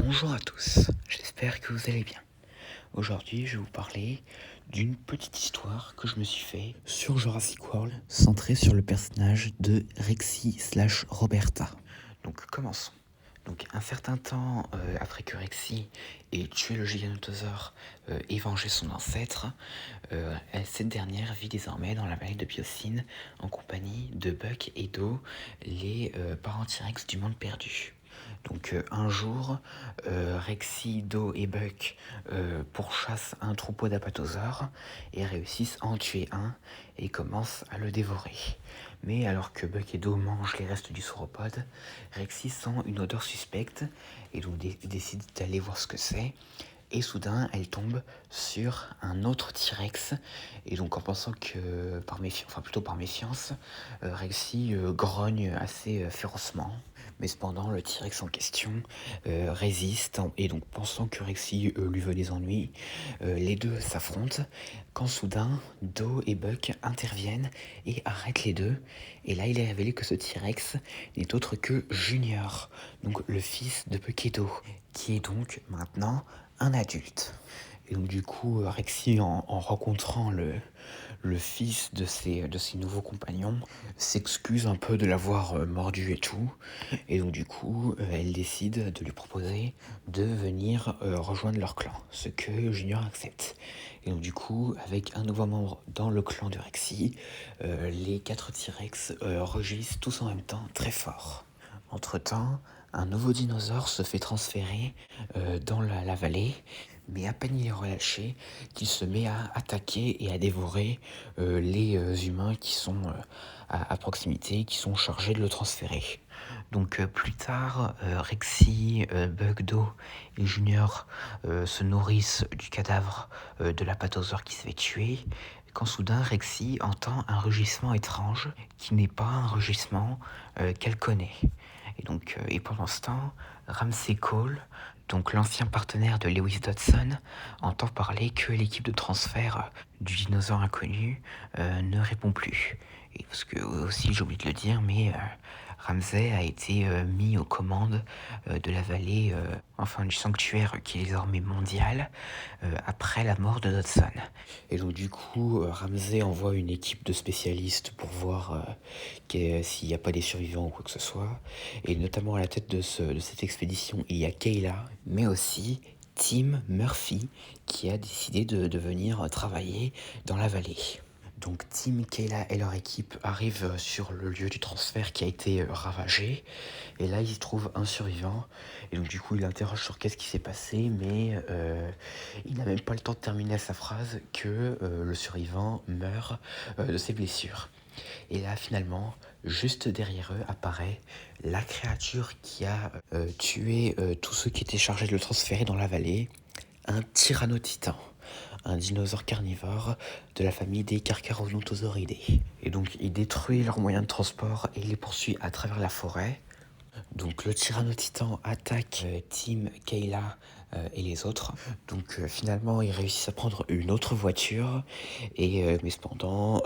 Bonjour à tous, j'espère que vous allez bien. Aujourd'hui, je vais vous parler d'une petite histoire que je me suis fait sur Jurassic World, centrée sur le personnage de Rexy/Roberta. Donc commençons. Donc un certain temps après que Rexy ait tué le giganotosaure et vengé son ancêtre, cette dernière vit désormais dans la vallée de Biosyn en compagnie de Buck et Do, les parents T-Rex du monde perdu. Donc un jour, Rexy, Do et Buck pourchassent un troupeau d'apatosaures et réussissent à en tuer un et commencent à le dévorer. Mais alors que Buck et Do mangent les restes du sauropode, Rexy sent une odeur suspecte et donc décide d'aller voir ce que c'est. Et soudain, elle tombe sur un autre T-Rex. Et donc, en pensant que, par méfiance, Rexy grogne assez férocement. Mais cependant, le T-Rex en question résiste. Et donc, pensant que Rexy lui veut des ennuis, les deux s'affrontent. Quand soudain, Do et Buck interviennent et arrêtent les deux. Et là, il est révélé que ce T-Rex n'est autre que Junior, donc le fils de Buck et Do, qui est donc maintenant un adulte. Et donc du coup, Rexy, en rencontrant le fils de ses nouveaux compagnons, s'excuse un peu de l'avoir mordu et tout. Et donc du coup, elle décide de lui proposer de venir rejoindre leur clan, ce que Junior accepte. Et donc du coup, avec un nouveau membre dans le clan de Rexy, les 4 T-Rex rugissent tous en même temps très fort. Entre-temps, un nouveau dinosaure se fait transférer dans la vallée, mais à peine il est relâché qu'il se met à attaquer et à dévorer les humains qui sont à proximité, qui sont chargés de le transférer. Donc plus tard, Rexy, Bugdo et Junior se nourrissent du cadavre de l'apatosaure qui se fait tuer, quand soudain Rexy entend un rugissement étrange qui n'est pas un rugissement qu'elle connaît. Et pendant ce temps, Ramsey Cole, donc l'ancien partenaire de Lewis Dodson, entend parler que l'équipe de transfert du dinosaure inconnu ne répond plus. Et parce que aussi, j'ai oublié de le dire, mais Ramsey a été mis aux commandes de la vallée, du sanctuaire qui est désormais mondial, après la mort de Dodson. Et donc du coup, Ramsey envoie une équipe de spécialistes pour voir s'il n'y a pas des survivants ou quoi que ce soit. Et notamment à la tête de cette expédition, il y a Kayla, mais aussi Tim Murphy, qui a décidé de venir travailler dans la vallée. Donc Tim, Kayla et leur équipe arrivent sur le lieu du transfert qui a été ravagé. Et là, ils trouvent un survivant. Et donc du coup, il interroge sur qu'est-ce qui s'est passé, mais il n'a même pas le temps de terminer sa phrase que le survivant meurt de ses blessures. Et là, finalement, juste derrière eux apparaît la créature qui a tué tous ceux qui étaient chargés de le transférer dans la vallée, un Tyrannotitan, un dinosaure carnivore de la famille des Carcharodontosauridae. Et donc, il détruit leurs moyens de transport et les poursuit à travers la forêt. Donc le Tyrannotitan attaque Tim, Kayla et les autres. Donc finalement, ils réussissent à prendre une autre voiture. Mais cependant,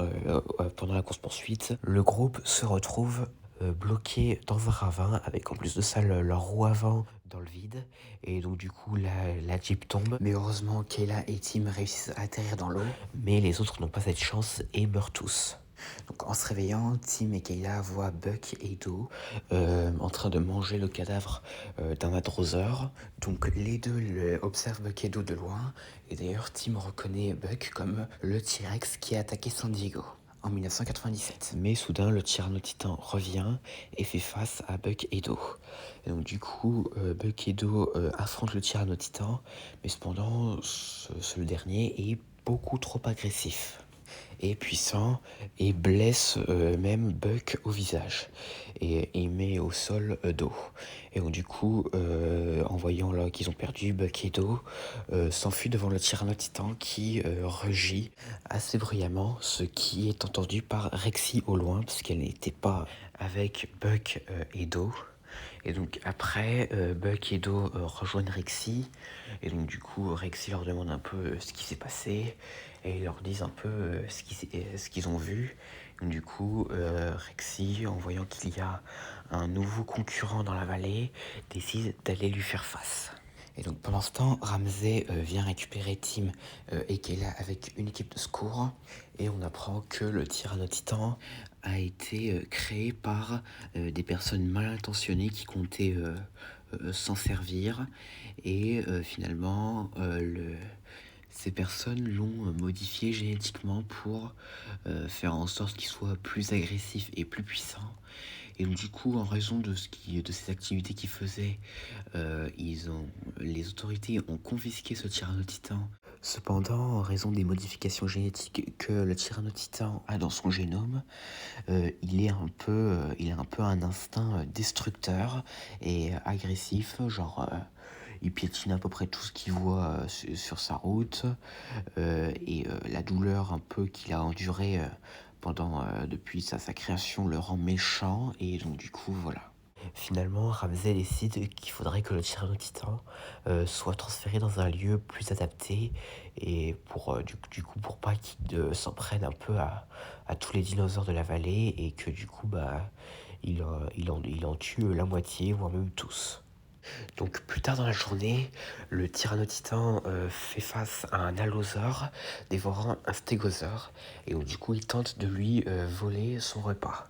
pendant la course-poursuite, le groupe se retrouve bloqué dans un ravin avec en plus de ça leur roue avant dans le vide. Et donc du coup, la Jeep tombe. Mais heureusement, Kayla et Tim réussissent à atterrir dans l'eau. Mais les autres n'ont pas cette chance et meurent tous. Donc en se réveillant, Tim et Kayla voient Buck et Do en train de manger le cadavre d'un hadrosaure. Donc les deux observent Buck et Do de loin. Et d'ailleurs, Tim reconnaît Buck comme le T-Rex qui a attaqué San Diego en 1997. Mais soudain, le Tyrannotitan revient et fait face à Buck et Do. Et donc du coup, Buck et Do affrontent le Tyrannotitan. Mais cependant, ce dernier est beaucoup trop agressif et puissant et blesse même Buck au visage et met au sol Do. Et donc du coup, en voyant là qu'ils ont perdu, Buck et Do s'enfuient devant le Tyrannotitan qui rugit assez bruyamment, ce qui est entendu par Rexy au loin parce qu'elle n'était pas avec Buck et Do. Et donc après, Buck et Do rejoignent Rexy. Et donc du coup, Rexy leur demande un peu ce qui s'est passé. Et ils leur disent un peu ce qu'ils ont vu. Donc, du coup, Rexy, en voyant qu'il y a un nouveau concurrent dans la vallée, décide d'aller lui faire face. Et donc pendant ce temps, Ramsey vient récupérer Tim et Kayla avec une équipe de secours. Et on apprend que le Tyranotitan a été créé par des personnes mal intentionnées qui comptaient s'en servir. Et finalement, ces personnes l'ont modifié génétiquement pour faire en sorte qu'il soit plus agressif et plus puissant. Et donc, du coup, en raison de ces activités qu'il faisait, les autorités ont confisqué ce Tyranotitan. Cependant, en raison des modifications génétiques que le Tyranotitan a dans son génome, il a un peu un instinct destructeur et agressif, genre il piétine à peu près tout ce qu'il voit sur sa route, la douleur un peu qu'il a endurée depuis sa création le rend méchant, et donc du coup voilà. Finalement, Ramsey décide qu'il faudrait que le Tyranotitan soit transféré dans un lieu plus adapté, et du coup pour pas qu'il s'en prenne un peu à tous les dinosaures de la vallée, et que du coup il en tue la moitié, voire même tous. Donc plus tard dans la journée, le Tyranotitan fait face à un allosaure dévorant un stégosaure, et donc du coup il tente de lui voler son repas.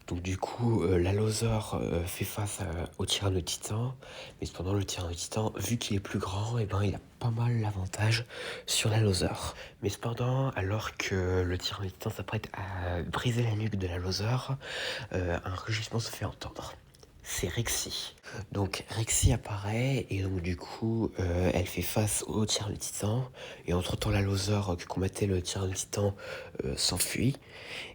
Donc du coup, l'allosaure fait face au Tyranotitan, mais cependant le Tyranotitan, vu qu'il est plus grand, et ben, il a pas mal l'avantage sur l'allosaure. Mais cependant, alors que le Tyranotitan s'apprête à briser la nuque de l'allosaure, un rugissement se fait entendre. C'est Rexy. Donc Rexy apparaît, et donc du coup elle fait face au Tyranotitan, et entre-temps l'allosaure que combattait le Tyranotitan s'enfuit.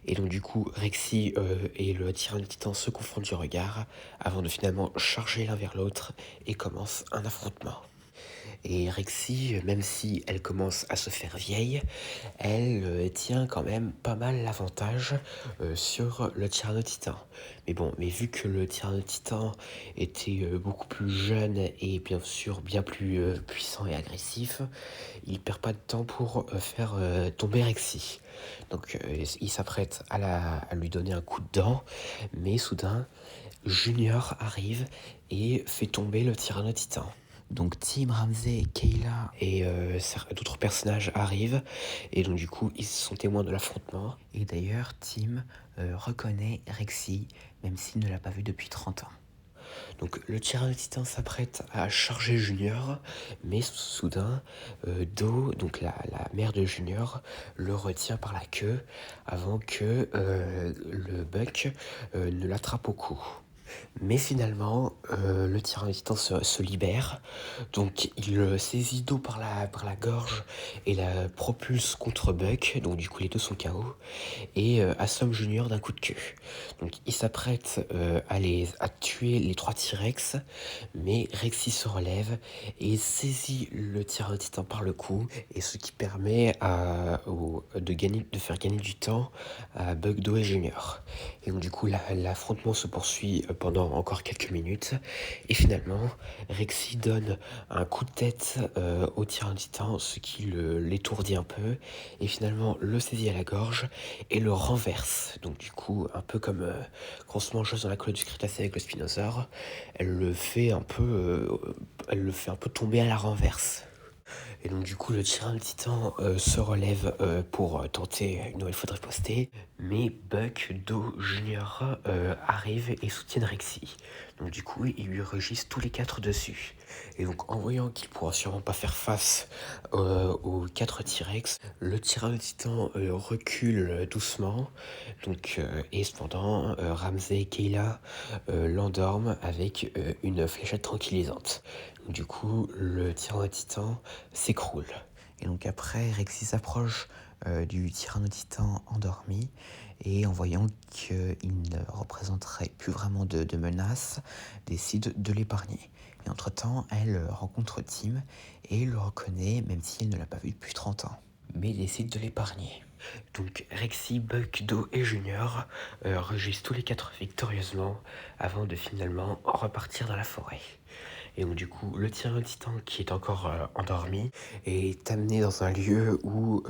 Et donc du coup, Rexy et le Tyranotitan se confrontent du regard avant de finalement charger l'un vers l'autre, et commence un affrontement. Et Rexy, même si elle commence à se faire vieille, elle tient quand même pas mal l'avantage sur le Tyranotitan. Mais vu que le Tyranotitan était beaucoup plus jeune et bien sûr bien plus puissant et agressif, il perd pas de temps pour faire tomber Rexy. Donc il s'apprête à lui donner un coup de dent, mais soudain, Junior arrive et fait tomber le Tyranotitan. Donc Tim, Ramsey, Kayla et d'autres personnages arrivent, et donc du coup ils sont témoins de l'affrontement. Et d'ailleurs Tim reconnaît Rexy, même s'il ne l'a pas vu depuis 30 ans. Donc le Tyranotitan s'apprête à charger Junior, mais soudain, Do, donc la mère de Junior, le retient par la queue avant que le Buck ne l'attrape au cou. Mais finalement, le Tyranotitan se libère, donc il saisit Do par la gorge et la propulse contre Buck, donc du coup les deux sont KO, et assomme Junior d'un coup de queue. Donc il s'apprête à tuer les 3 T-Rex, mais Rexy se relève et saisit le Tyranotitan par le cou, et ce qui permet de faire gagner du temps à Buck, Do et Junior. Et donc du coup l'affrontement se poursuit pendant encore quelques minutes, et finalement Rexy donne un coup de tête au Tyranotitan, ce qui l'étourdit un peu, et finalement le saisit à la gorge et le renverse. Donc du coup, un peu comme quand on se mange dans la colonie du Crétacé avec le Spinosaure, elle le fait un peu tomber à la renverse. Et donc du coup, le Tyranotitan se relève pour tenter une nouvelle fois de riposter, mais Buck, Do, Junior arrivent et soutiennent Rexy. Donc du coup, ils lui rugissent tous les 4 dessus. Et donc en voyant qu'il pourra sûrement pas faire face aux 4 T-Rex, le Tyranotitan recule doucement. Et cependant, Ramsey et Kayla l'endorment avec une fléchette tranquillisante. Du coup, le Tyranotitan s'écroule. Et donc après, Rexy s'approche du Tyranotitan endormi, et en voyant qu'il ne représenterait plus vraiment de menace, décide de l'épargner. Et entre-temps, elle rencontre Tim et le reconnaît, même si elle ne l'a pas vu depuis 30 ans. Mais décide de l'épargner. Donc Rexy, Buck, Do et Junior rugissent tous les 4 victorieusement avant de finalement repartir dans la forêt. Et donc du coup, le tyran qui est encore endormi est amené dans un lieu où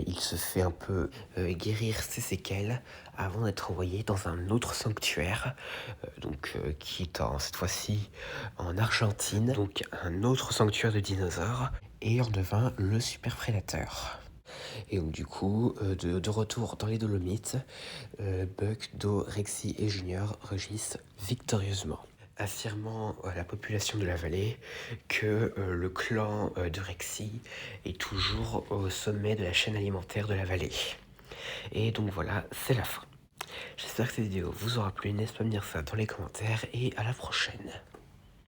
il se fait un peu guérir ses séquelles avant d'être envoyé dans un autre sanctuaire, qui est cette fois-ci en Argentine, donc un autre sanctuaire de dinosaures, et en devint le super prédateur. Et donc du coup, de retour dans les Dolomites, Buck, Do, Rexy et Junior rugissent victorieusement, affirmant à la population de la vallée que le clan de Rexy est toujours au sommet de la chaîne alimentaire de la vallée. Et donc voilà, c'est la fin. J'espère que cette vidéo vous aura plu, n'hésitez pas à me dire ça dans les commentaires et à la prochaine.